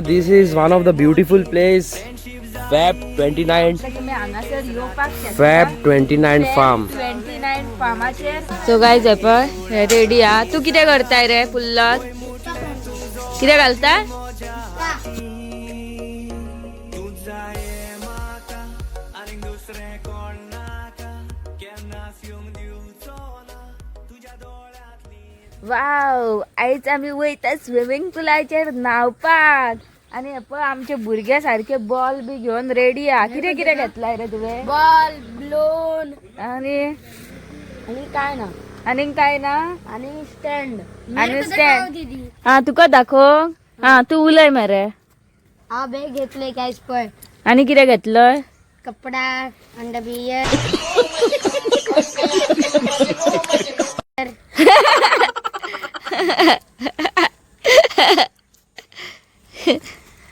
This is one of the beautiful place, Fab 29. Fab 29 farm. 29 फार्माचेर. So guys हे ready हा. तू किती करताय रे फुल्लत? किती घालता? वाव, आईच आम्ही वयता स्विमिंग पुलाचेर न्हावपाक. आणि आमचे भुरगे सारखे बॉल बी घेऊन रेडी हा. किती घेतलाय रे तुवे? बॉल, ब्लोन आणि काय ना आणि काय ना आणि स्टँड. आणि स्टँड. हा तुका दाखव. हा तू उलय मरे. हा बॅग घेतले काहीच पण. आणि किती घेतलंय? कपडा, अंडरवियर.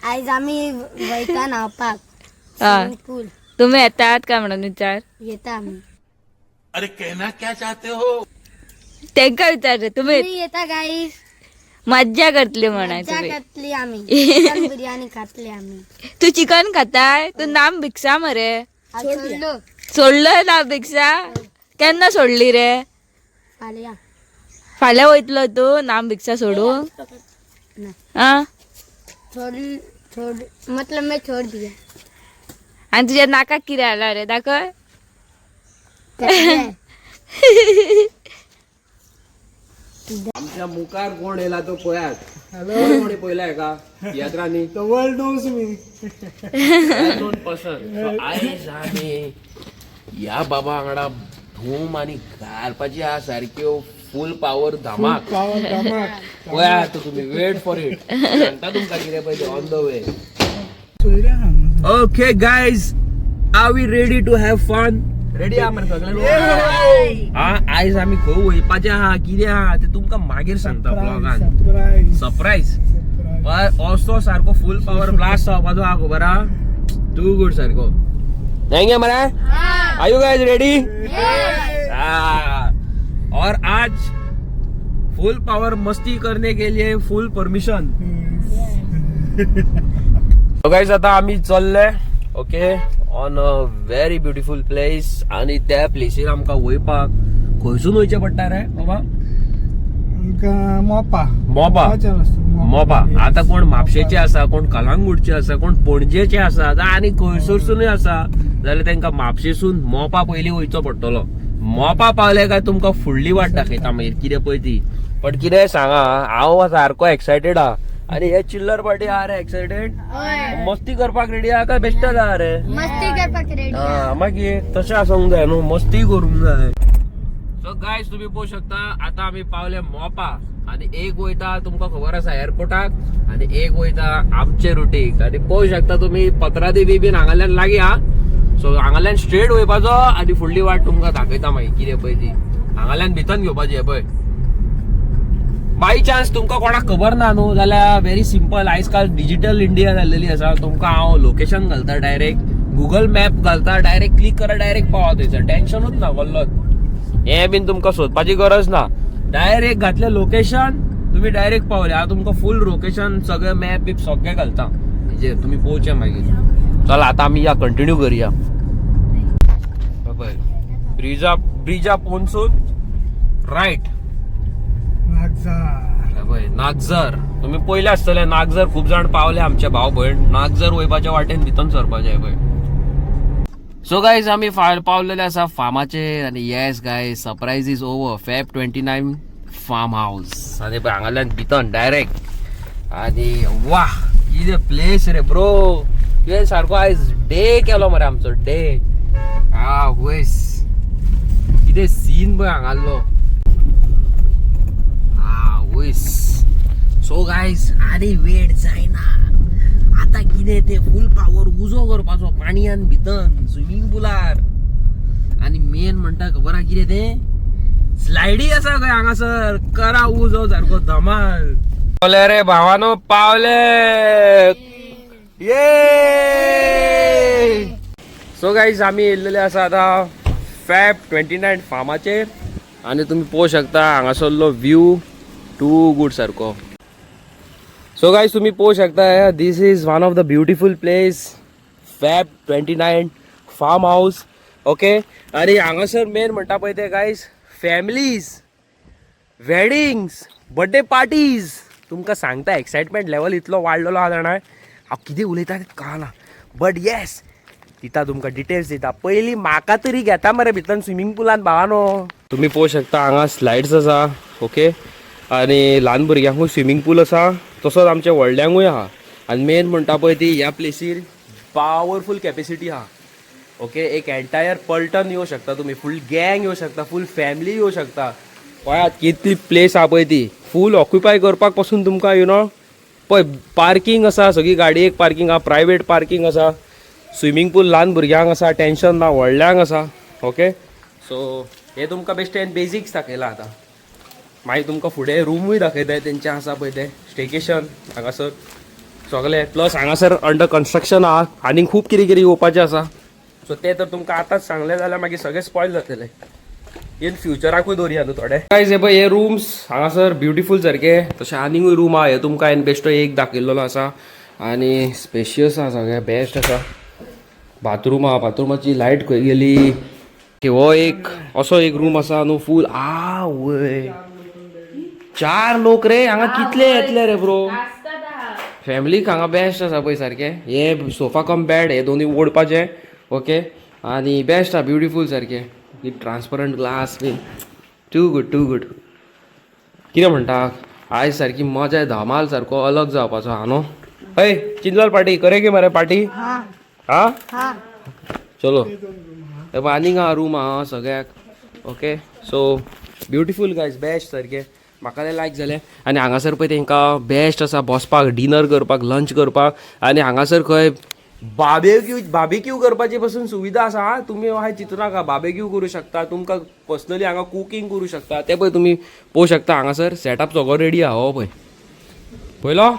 आज आम्ही वैता नावपाक स्विमिंग पूल. तुम्ही येतात का म्हणून विचार येता आम्ही. अरे कहना क्या चाहते हो? त्यांका विचारते तुम्ही तुम्ही येता गाईस. मज्जा करतली म्हणाय मज्जा तुम्ही. खातली आम्ही. चिकन बिर्याणी खातली आम्ही. तू चिकन खाताय? तू नाम भिक्षा मरे. आज सोडलो. सोडलं ना भिक्षा? केन्ना सोडली रे? फाल्या. फाल्यां वयतलो तू नाम भिक्षा सोडून? हा छोड़ मतलब मैं छोड़ दिया. आणि तुझ्या नाकाक किती आला रे दाखव. आमच्या मुखार कोण येला तो पळयात. कोणी पळयलाय का यात्रांनी? The world knows me. दोन पसंत आयज आमी या बाबा वांगडा धूम आणि घालपाची हा सारख्यो फुल पावर धमाक. पळयात तुम्ही. Wait for it. सांगता तुमका कितें पळय on the way. Okay guys, are we ready to have fun? Ready आहा मरे सगळे? हा आयज आमी खंय वयपाचे आहा, कितें आहा ते तुमका मागीर सांगता ब्लॉगान. सरप्राईज. असो सारको फुल पावर ब्लास्ट जावपाचो आहा खबर आहा. टू गुड सारको. जाएंगे मरे? Are you guys ready? और आज फुल पावर मस्ती करने के लिए फुल परमिशन. तो गाइस आता आम्ही चलले okay on a very beautiful place. आणि त्या प्लेसीर आमकां वयपाक खंयसून वयचें पडटा रे बाबा? मोपा. मोपा. आता कोण म्हापशेचे आसा, कोण कलांगूटचे आसा, कोण पणजेचे आसा, आनी खंयसरसूनय आसा जाल्यार तांकां म्हापशेसून मोपा पयलीं वयचो पडटलो. मोपा पावले काय तुमकां फुडली वाट दाखयता मागीर कितें पळय ती. पण कितें सांगा, हांव सारको एक्सायटेड आहा. आणि हे चिल्लर पार्टी आहा रे एक्सायटेड? मस्ती करपाक रेडी आहा काय बेश्टच आहा रे? मस्ती करपाक रेडी. मागीर तशें आसूंक जाय न्हू, मस्ती करूंक जाय. सो गायज तुम्ही पळोवंक शकता आता आम्ही पावले मोपा. आणि एक वयता तुमका खबर आसा एअरपोर्टाक, आणि एक वयता आमचे रुटीक. आणि पळोवंक शकता तुम्ही पत्रा देवी बीन हांगाल्यान लागीं हा. सो हांगाल्यान स्ट्रेट वयपाचो आनी फुडली वाट तुमकां दाखयता मागीर कितें पळय ती. हांगाल्यान भितन घेवपाची पळय. बाय चान्स तुमकां कोणाक खबर ना न्हू जाल्यार व्हेरी सिंपल. आयज काल डिजिटल इंडिया जाल्लेली आसा. तुमकां हांव लोकेशन घालता डायरेक्ट, गुगल मॅप घालता डायरेक्ट, क्लिक करा डायरेक्ट पावा थंयसर. टेन्शनूच ना कसलोच. हे बीन तुमकां सोदपाची गरज ना. डायरेक्ट घातले लोकेशन तुम्ही डायरेक्ट पावले. हांव तुमकां फुल लोकेशन सगळे मॅप बीप सगळे घालता म्हणजे तुम्ही पोवचे मागीर. चला आता आम्ही या कंटिन्यू करूया. Brezza पोनसून right. नागझर तुम्ही पयले आसतले. नागझर खूप जाण पावले आमचे भाव भयण. नागझर वयपाच्या वाटेन भितन सरपाचे पळय. सो गाइज आम्ही पावलेले आसा फार्माचेर. आणि yes guys surprise is over. Fab 29 farm house. आणि हांगाल्यान भितन डायरेक्ट. आणि वा कितें प्लेस रे ब्रो. तुवें सारको आयज डे केलो मरे आमचो डे. हा वयस कितें सीन पळय हांगालो. हा वयस. सो गाइज आनी वेट जायना. आता कितें ते फुल पावर उजो करपाचो पाणयान भितन स्विमिंग पुलार. आणि मेन म्हणटा खबर आहा कितें ते स्लायडी आसा खंय हांगासर. करा उजो सारको धमाल. पावले रे भावानो पावले. ये सो गाइज आम्ही येयल्लेले आसा आता फॅब 29 फार्माचेर. आणि तुम्ही पळोवंक शकता हांगासरलो व्यू टू गुड सारको. सो गाईज तुम्ही पोहू शकता this is one of the beautiful place fab 29 farm house. Okay आणि हांगासर मेन म्हणटा पळय ते guys families weddings birthday parties तुमकां सांगता एक्सायटमेंट लेवल इतलो वाडलेलो आहा जाणा हांव कितें उलयता तें कळना बट येस दिता तुमकां डिटेल्स दिता. पयलीं म्हाका तरी घेता मरे भितर स्विमींग पुलान भावानो. तुम्ही पोवू शकता हांगा स्लायड्स आसा. ओके आणि ल्हान भुरग्यांकूय स्विमींग पूल आसा तसोच आमच्या व्हडल्यांकूय आहा. आनी मेन म्हणटा पळय ती ह्या प्लेसीर पावरफूल कॅपेसिटी आहा. ओके एक एंटायर पलटन येऊ शकता तुम्ही फूल गँग येऊ शकता फूल फॅमिली येऊ शकता. पळयात कितली प्लेस आहा पळय ती फूल ऑक्युपाय करपाक पासून तुमकां यू नो पळय पार्किंग आसा सगळी गाडयेक पार्किंग आहा प्रायवेट पार्किंग आसा स्विमींग पूल ल्हान भुरग्यांक आसा टेन्शन ना व्हडल्यांक आसा. ओके सो हे तुमकां बेश्टेन बेजिक्स दाखयला आतां. मागीर तुमकां फुडें रूमूय दाखयताय तेंचे आसा पळय ते स्टेकेशन हांगासर सगळे प्लस हांगासर अंडर कन्स्ट्रक्शन आहा आनीक खूब कितें कितें येवपाचें आसा. सो ते तर तुमकां आतांच सांगलें जाल्यार मागीर सगळें स्पॉयल जातलें इन फ्युचराकूय दवरया न्हू थोडे. गायज हे पळय हे रूम्स हांगासर ब्युटिफूल सारके तशें आनीकूय रूम आहा हे तुमकां हांवें बेश्टो एक दाखयल्लो आसा आनी स्पेशियस आहा सगळें बेस्ट आसा. बाथरूम आहा बाथरुमाची लायट खंय गेली हो एक असो एक रूम आसा न्हू फूल वय 4 लोक रे हांगा कितले येतले रे ब्रो फॅमिलीक हांगा बेस्ट आसा पळय सारकें. हे सोफा कम बेड हे दोनी ओडपाचे. ओके आनी बेस्ट आहा ब्युटिफूल सारकें ट्रान्सपरंट ग्लास बीन टू गुड. कितें म्हणटा आयज सारकी मजा आहे धमाल सारको अलग जावपाचो हा न्हू. हय चिंदवाल पार्टी करे गे मरे पार्टी हा चलो आनीक आहा रूम आहा सगळ्याक. Okay so beautiful guys best सारकें म्हाका तें लायक जालें. आनी हांगासर पळय तेंकां बेस्ट आसा बसपाक डिनर करपाक लंच करपाक आनी हांगासर खंय बार्बेक्यू करपाची पासून सुविधा आसा. हा तुमी हाय चिंतनाका बार्बेक्यू करूं शकता तुमकां पर्सनली हांगा कुकींग करूं शकता ते पळय तुमी पळोवं शकता हांगासर सेटअप सगळो रेडी आहा हो पळय पळयलो.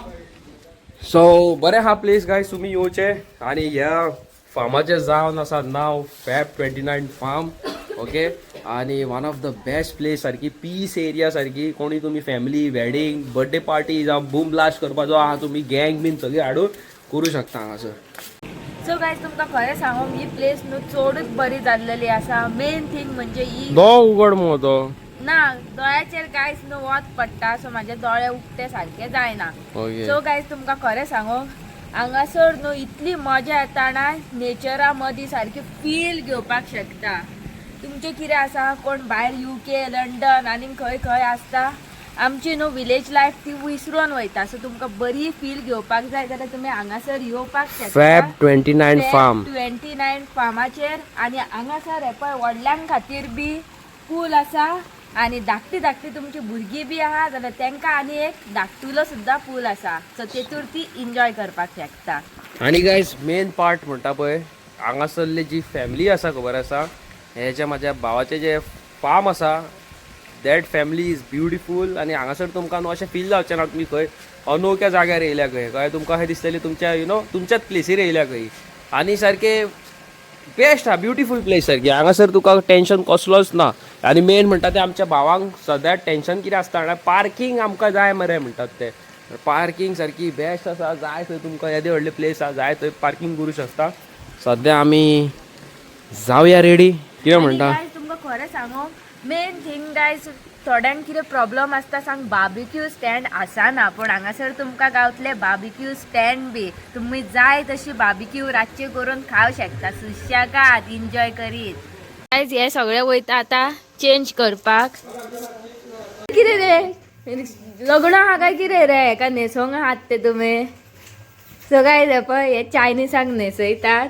सो बरें आहा प्लेस गायज तुमी येवचे आनी ह्या फार्माचें जावन आसा नांव फॅब 29 फार्म. ओके आनी one of the best place सारकी पीस एरिया सारकी कोणी तुमी फॅमिली वेडिंग बर्थडे पार्टी जावं बूम ब्लास्ट करपाचो आहा तुमी गँग बीन सगळी हाडून करूं शकता हांगासर. सो गायज तुमकां खरें सांगूं ही प्लेस न्हू चडूच बरी जाल्लेली आसा. मेन थिंग म्हणजे ही दोळ उगड मगो तो ना दोळ्याचेर कांयच न्हू वत पडटा सो म्हाजे दोळे उगते सारखे जायना. सो गायज तुमकां खरें सांगूं हांगासर न्हू इतली मजा येता ना नेचरा मदीं सारकी फील घेवपाक शकता. तुमचें कितें आसा कोण भायर UK लंडन आनी खंय खंय आसता आमची न्हू विलेज लायफ ती विसरून वयता. सो तुमकां बरी फील घेवपाक जाय जाल्यार तुमी हांगासर येवपाक शकता फॅब 29 फार्म 29 फार्माचेर. आनी हांगासर हे पळय व्हडल्यांक खातीर बी पूल आसा आनी धाकटी धाकटी तुमची भुरगीं बी आहा जाल्यार तेंकां आनी एक धाकटुलो सुद्दां पूल आसा सो तेतूर ती एन्जॉय करपाक शकता. आनी गायज मेन पार्ट म्हणटा पळय हांगासरली जी फॅमिली आसा खबर आसा हे जे म्हाज्या भावाचे जे फार्म आसा दॅट फॅमिली इज ब्युटिफूल. आनी हांगासर तुमकां न्हू अशें फील जावचें ना तुमी खंय अनोख्या जाग्यार येयल्या खंय कळ्ळें तुमकां अशें दिसतलें तुमच्या तुमच्याच प्लेसीर येयल्या खंय. आनी सारकें बेस्ट आहा ब्युटिफूल प्लेस सारकी हांगासर तुका टेन्शन कसलोच ना. आनी मेन म्हणटा ते आमच्या भावांक सद्या टेन्शन कितें आसता जाणा पार्किंग आमकां जाय मरे म्हणटात ते पार्किंग सारकी बेस्ट आसा. जाय थंय तुमकां येदे व्हडले प्लेस आहा जाय थंय पार्किंग करूं शकता. सद्या आमी जावया रेडी कितें म्हणटा. तुमकां खरें सांगू मेन थिंग गायज थोड्यांक कितें प्रॉब्लम आसता सांग बार्बिक्यू स्टँड आसाना पूण हांगासर तुमकां गावतले बार्बिक्यू स्टँड बी तुमी जाय तशी बार्बिक्यू रातचे करून खावं शकता सुशेगाद एन्जॉय करीत. गायज हे सगळे वयता आतां चेंज करपाक. कितें रे लग्न आहा काय कितें रे हेका न्हेसोंक आहात ते तुमी. सो गायज हे पळय हे चायनिसांक न्हेसयतात.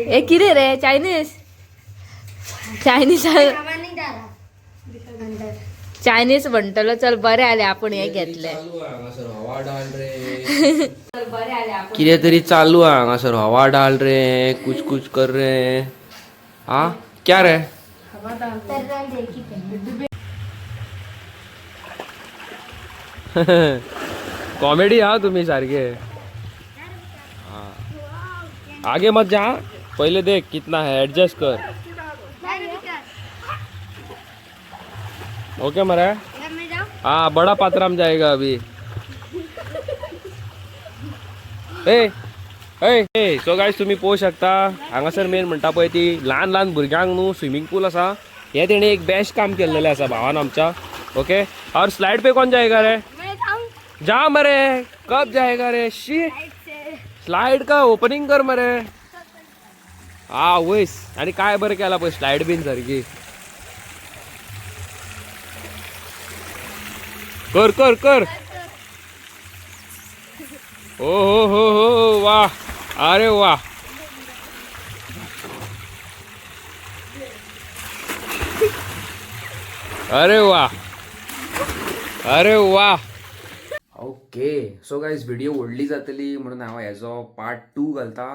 हे कितें रे चायनीज चायनीज म्हणटलो चल बरें जालें आपण हे घेतले. कितें तरी चालू आहा हांगासर हवा डाल रे कुछ कुछ कर रे हा क्या रे. कॉमेडी हा तुम्ही सारखे आगे मत जा पहले देख कितना है एडजस्ट कर. ओके मरा हाँ बड़ा पात्रा में जाएगा अभी. सो गायज तुम्ही पोवू शकता हांगासर मेन म्हणटा पळय ती ल्हान ल्हान भुरग्यांक न्हू स्विमींग पूल आसा हे तेणी एक बेस्ट काम केल्लेलें आसा भावान आमच्या ओके और स्लाइड पे कौन जाएगा रे मैं जाऊँ जा मरे कब जाएगा रे शी स्लाइड का ओपनिंग कर मरे हा वयस आणि काय बरं केला पळय स्लाइड बीन सारखी कर कर कर हो वाह अरे वाह अरे वाह अरे वाह ओके सो गायज व्हिडिओ व्हडली जातली म्हणून हांव हेजो पार्ट 2 घालता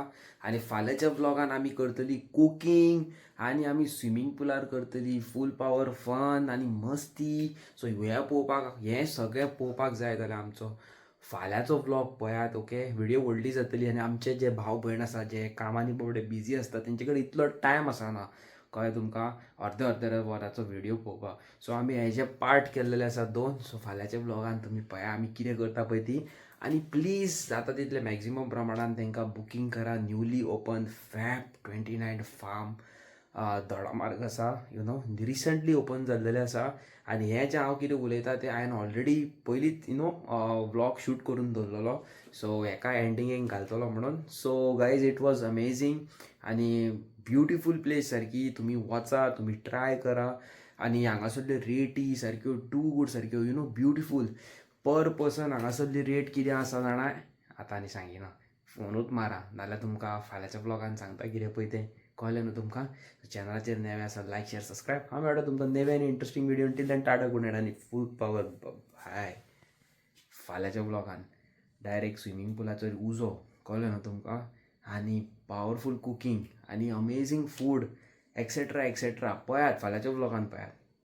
आनी फाल्यांच्या व्लॉगान आमी करतली कुकिंग आनी आमी स्विमींग पुलार करतली फूल पावर फन आनी मस्ती सो हे पळोवपाक हें सगळें पळोवपाक जाय जाल्यार आमचो फाल्यांचो व्लॉग पळयात ओके व्हिडिओ व्हडली जातली आनी आमचे जे भाव भयण आसा जे कामांनी बाबडे बिजी आसता तेंचे कडेन इतलो टायम आसना कळ्ळें तुमकां अर्दे अर्दे वराचो व्हिडिओ पळोवपाक सो आमी हेजे पार्ट केल्लेले आसा 2 सो फाल्यांच्या व्लॉगान तुमी पळया आमी कितें करता पळय ती आनी प्लीज जाता तितले मॅक्झिमम प्रमाणान तांकां बुकींग करा newly open fab 29 farm Dodamarg आसा यू नो रिसंटली ओपन जाल्लेले आसा आनी हें जें हांव कितें उलयतां तें हांवें ऑलरेडी पयलींच यू नो व्लॉग शूट करून दवरलेलो सो हेका एंडिंगेक घालतलो म्हणून so guys it was amazing आनी ब्युटिफूल प्लेस सारकी तुमी वचा तुमी ट्राय करा आनी हांगासरल्यो रेटी सारक्यो टू गूड सारक्यो you know beautiful per person हांगासरली रेट कितें आसा जाणा आतां आनी सांगिना फोनूच मारा नाल्यार तुमकां फाल्यांच्या ब्लॉगान सांगता कितें पळय तें कळ्ळें न्हू तुमकां चॅनलाचेर नवे आसा लायक शेअर सबस्क्रायब हांव मेळटा तुमकां नवे आनी interesting video till then tata good night आनी फूल पावर बाय फाल्यांच्या ब्लॉगान डायरेक्ट स्विमींग पुलाचेर उजो कळ्ळें न्हू तुमकां आनी पावरफूल कुकींग आनी अमेझींग फूड एक्सेट्रा एक्सेट्रा पळयात फाल्यांच्या ब्लॉगान पळयात